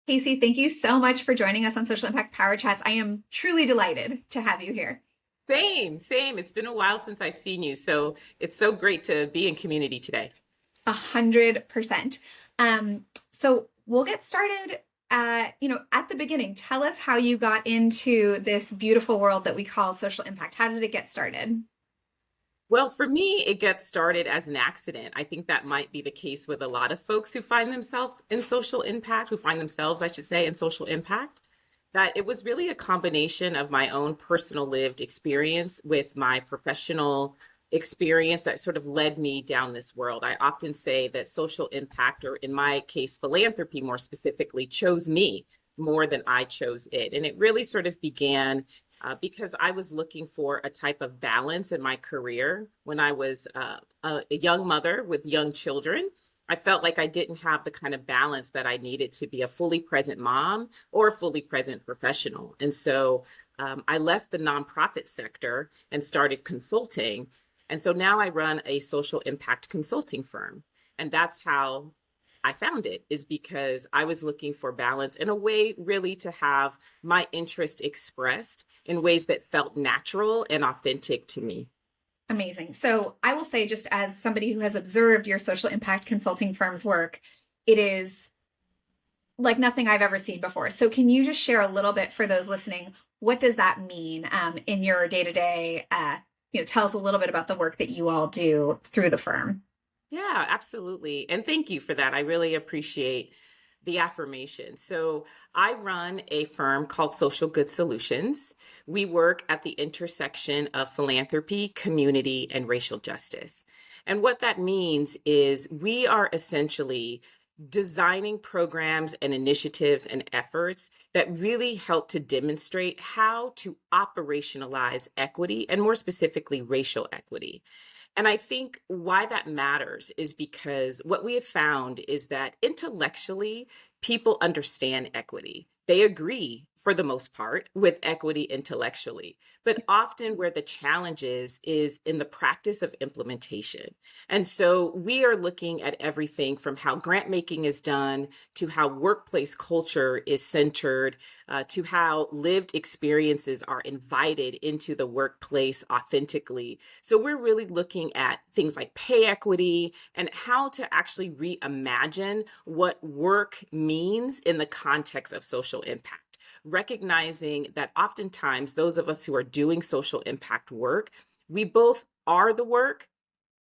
Kaci, thank you so much for joining us on Social Impact Power Chats. I am truly delighted to have you here. Same, same. It's been a while since I've seen you, so it's so great to be in community today. 100%. So we'll get started at the beginning. Tell us how you got into this beautiful world that we call social impact. How did it get started? Well, for me, it gets started as an accident. I think that might be the case with a lot of folks who find themselves in social impact, who find themselves, I should say, in social impact. That it was really a combination of my own personal lived experience with my professional experience that sort of led me down this world. I often say that social impact, or in my case, philanthropy more specifically, chose me more than I chose it. And it really sort of began because I was looking for a type of balance in my career when I was a young mother with young children. I felt like I didn't have the kind of balance that I needed to be a fully present mom or a fully present professional. And so I left the nonprofit sector and started consulting. And so now I run a social impact consulting firm. And that's how I found it, is because I was looking for balance in a way really to have my interest expressed in ways that felt natural and authentic to me. Amazing. So I will say, just as somebody who has observed your social impact consulting firm's work, it is like nothing I've ever seen before. So can you just share a little bit for those listening? What does that mean in your day to day? Tell us a little bit about the work that you all do through the firm. Yeah, absolutely. And thank you for that. I really appreciate the affirmation. So, I run a firm called Social Good Solutions. We work at the intersection of philanthropy, community, and racial justice. And what that means is we are essentially designing programs and initiatives and efforts that really help to demonstrate how to operationalize equity and more specifically racial equity. And I think why that matters is because what we have found is that intellectually, people understand equity. They agree, for the most part, with equity intellectually. But often, where the challenge is in the practice of implementation. And so, we are looking at everything from how grant making is done to how workplace culture is centered to how lived experiences are invited into the workplace authentically. So we're really looking at things like pay equity and how to actually reimagine what work means in the context of social impact, recognizing that oftentimes those of us who are doing social impact work, we both are the work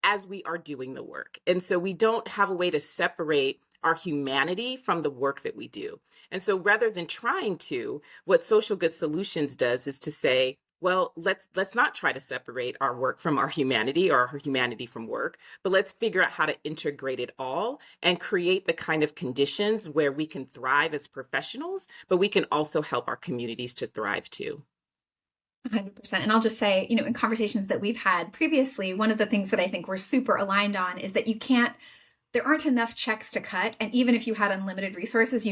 as we are doing the work. And so we don't have a way to separate our humanity from the work that we do. And so rather than trying to, what Social Good Solutions does is to say, well, let's not try to separate our work from our humanity or our humanity from work, but let's figure out how to integrate it all and create the kind of conditions where we can thrive as professionals, but we can also help our communities to thrive too. 100%. And I'll just say, in conversations that we've had previously, one of the things that I think we're super aligned on is that there aren't enough checks to cut. And even if you had unlimited resources,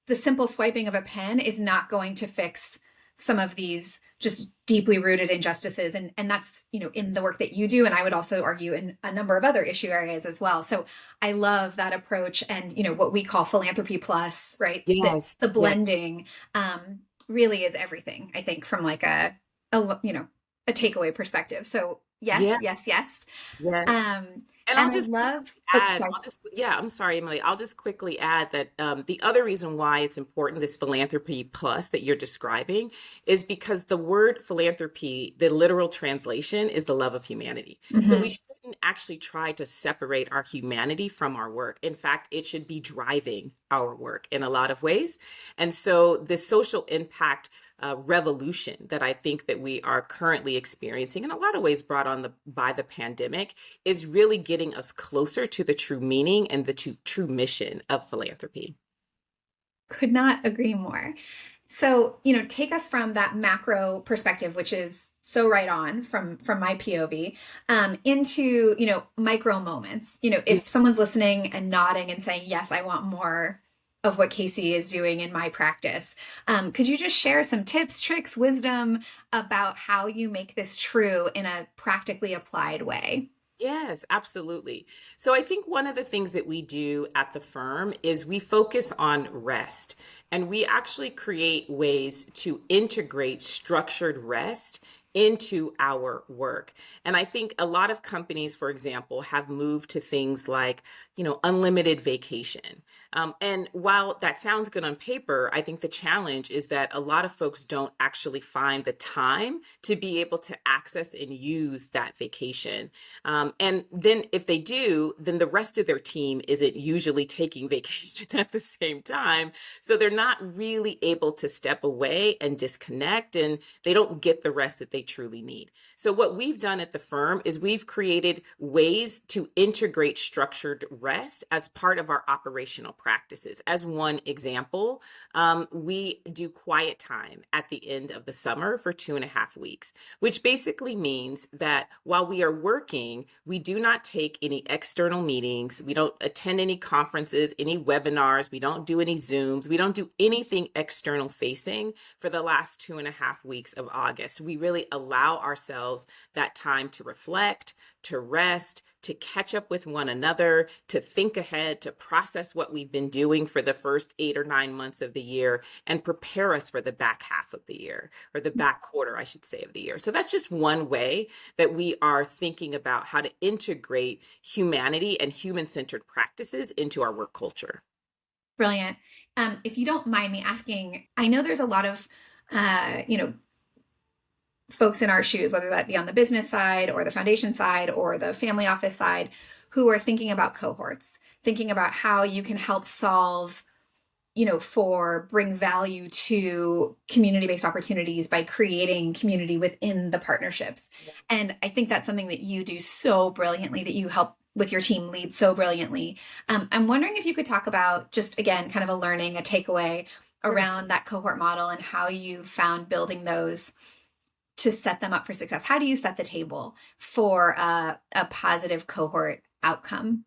the simple swiping of a pen is not going to fix some of these just deeply rooted injustices. And that's, in the work that you do. And I would also argue in a number of other issue areas as well. So I love that approach and, what we call philanthropy plus, right? That Yes, the yes, blending really is everything, I think, from like a takeaway perspective. So yes, yes, yes, yes. yes. Um, And I'll and I just quickly love, oh, add, sorry. yeah, I'm sorry, Emily. I'll just quickly add that the other reason why it's important, this philanthropy plus that you're describing, is because the word philanthropy, the literal translation is the love of humanity. So we Mhm. shouldn't actually try to separate our humanity from our work. In fact, it should be driving our work in a lot of ways. And so the social impact revolution that I think that we are currently experiencing, in a lot of ways brought on by the pandemic, is really getting us closer to the true meaning and the true mission of philanthropy. Could not agree more. So, take us from that macro perspective, which is so right on from my POV, into, micro moments. If someone's listening and nodding and saying, yes, I want more of what Kaci is doing in my practice. Could you just share some tips, tricks, wisdom about how you make this true in a practically applied way? Yes, absolutely. So I think one of the things that we do at the firm is we focus on rest, and we actually create ways to integrate structured rest into our work. And I think a lot of companies, for example, have moved to things like, unlimited vacation. And while that sounds good on paper, I think the challenge is that a lot of folks don't actually find the time to be able to access and use that vacation. And then if they do, then the rest of their team isn't usually taking vacation at the same time. So they're not really able to step away and disconnect, and they don't get the rest that they truly need. So what we've done at the firm is we've created ways to integrate structured rest as part of our operational practices. As one example, we do quiet time at the end of the summer for 2.5 weeks, which basically means that while we are working, we do not take any external meetings. We don't attend any conferences, any webinars. We don't do any Zooms. We don't do anything external facing for the last 2.5 weeks of August. We really allow ourselves that time to reflect, to rest, to catch up with one another, to think ahead, to process what we've been doing for the first 8 or 9 months of the year, and prepare us for the back half of the year, or the back quarter, I should say, of the year. So that's just one way that we are thinking about how to integrate humanity and human-centered practices into our work culture. Brilliant. If you don't mind me asking, I know there's a lot of, you know, folks in our shoes, whether that be on the business side or the foundation side or the family office side, who are thinking about cohorts, thinking about how you can help solve, for bring value to community-based opportunities by creating community within the partnerships. And I think that's something that you do so brilliantly, that you help with your team lead so brilliantly. I'm wondering if you could talk about, just again, kind of a learning, a takeaway Sure. around that cohort model and how you found building those to set them up for success. How do you set the table for a positive cohort outcome?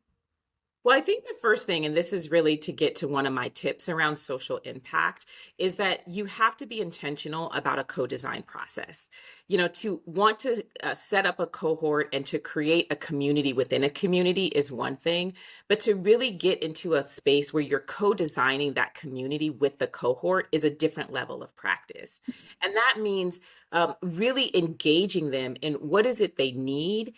Well, I think the first thing, and this is really to get to one of my tips around social impact, is that you have to be intentional about a co-design process. To want to set up a cohort and to create a community within a community is one thing, but to really get into a space where you're co-designing that community with the cohort is a different level of practice. And that means really engaging them in what is it they need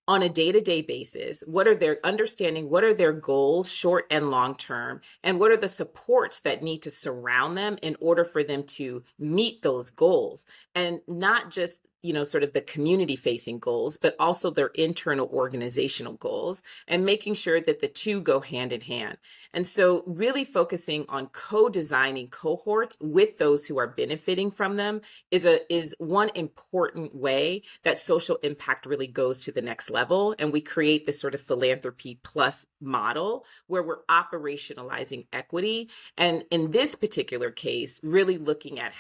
on a day-to-day basis. What are their understanding? What are their goals, short and long term? And what are the supports that need to surround them in order for them to meet those goals? And not just, sort of the community facing goals, but also their internal organizational goals, and making sure that the two go hand in hand. And so really focusing on co-designing cohorts with those who are benefiting from them is one important way that social impact really goes to the next level. And we create this sort of philanthropy plus model where we're operationalizing equity. And in this particular case, really looking at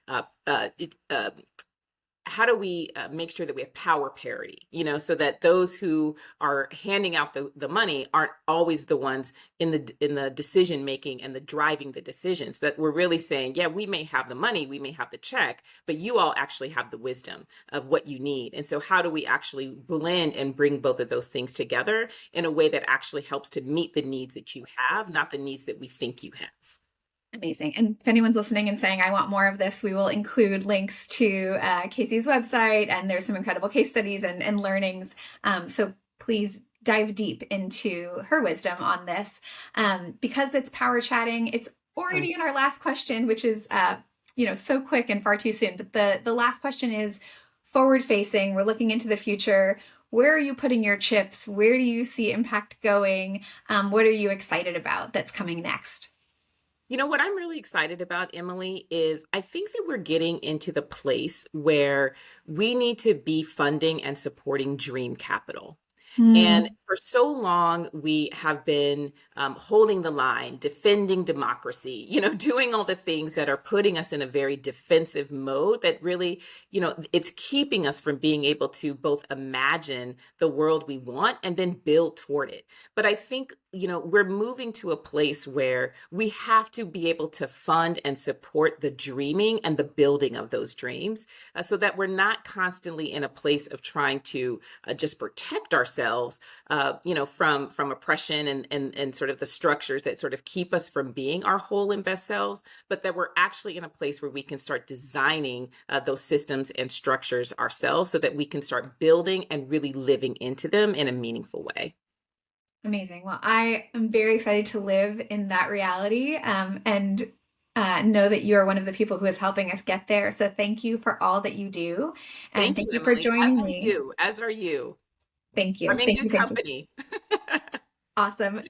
uh, uh, uh, how do we make sure that we have power parity, so that those who are handing out the money aren't always the ones in the decision making and the driving the decisions, that we're really saying, yeah, we may have the money, we may have the check, but you all actually have the wisdom of what you need. And so how do we actually blend and bring both of those things together in a way that actually helps to meet the needs that you have, not the needs that we think you have? Amazing. And if anyone's listening and saying, I want more of this, we will include links to Kaci's website, and there's some incredible case studies and learnings. So please dive deep into her wisdom on this. Because it's power chatting, it's already in our last question, which is, so quick and far too soon. But the last question is forward facing. We're looking into the future. Where are you putting your chips? Where do you see impact going? What are you excited about that's coming next? What I'm really excited about, Emily, is I think that we're getting into the place where we need to be funding and supporting dream capital. And Mm. for so long, we have been holding the line, defending democracy, doing all the things that are putting us in a very defensive mode that really, it's keeping us from being able to both imagine the world we want and then build toward it. But I think we're moving to a place where we have to be able to fund and support the dreaming and the building of those dreams, so that we're not constantly in a place of trying to just protect ourselves, from oppression and sort of the structures that sort of keep us from being our whole and best selves, but that we're actually in a place where we can start designing those systems and structures ourselves so that we can start building and really living into them in a meaningful way. Amazing. Well, I am very excited to live in that reality, and know that you are one of the people who is helping us get there. So thank you for all that you do. And Thank thank you, you for Emily. As joining are me. you. As are you. Thank I'm you. in Thank good you. Thank you. company. Awesome.